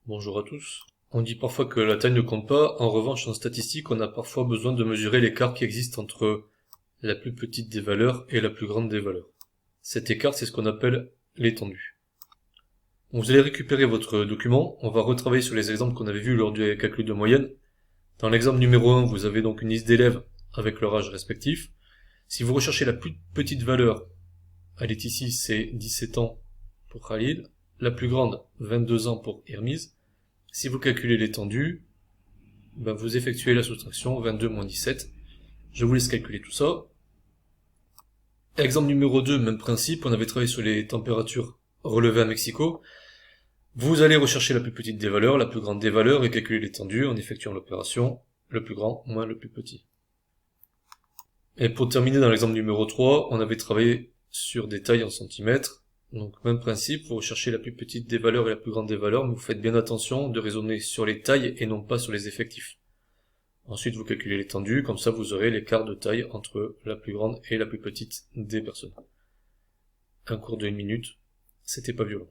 Bonjour à tous. On dit parfois que la taille ne compte pas, en revanche en statistique on a parfois besoin de mesurer l'écart qui existe entre la plus petite des valeurs et la plus grande des valeurs. Cet écart c'est ce qu'on appelle l'étendue. Vous allez récupérer votre document, on va retravailler sur les exemples qu'on avait vus lors du calcul de moyenne. Dans l'exemple numéro 1, vous avez donc une liste d'élèves avec leur âge respectif. Si vous recherchez la plus petite valeur, elle est ici, c'est 17 ans pour Khalil, la plus grande 22 ans pour Hermise. Si vous calculez l'étendue, vous effectuez la soustraction 22 moins 17. Je vous laisse calculer tout ça. Exemple numéro 2, même principe, on avait travaillé sur les températures relevées à Mexico. Vous allez rechercher la plus petite des valeurs, la plus grande des valeurs et calculer l'étendue en effectuant l'opération le plus grand moins le plus petit. Et pour terminer dans l'exemple numéro 3, on avait travaillé sur des tailles en centimètres. Donc même principe, vous recherchez la plus petite des valeurs et la plus grande des valeurs, mais vous faites bien attention de raisonner sur les tailles et non pas sur les effectifs. Ensuite vous calculez l'étendue, comme ça vous aurez l'écart de taille entre la plus grande et la plus petite des personnes. Un cours de 1 minute, c'était pas violent.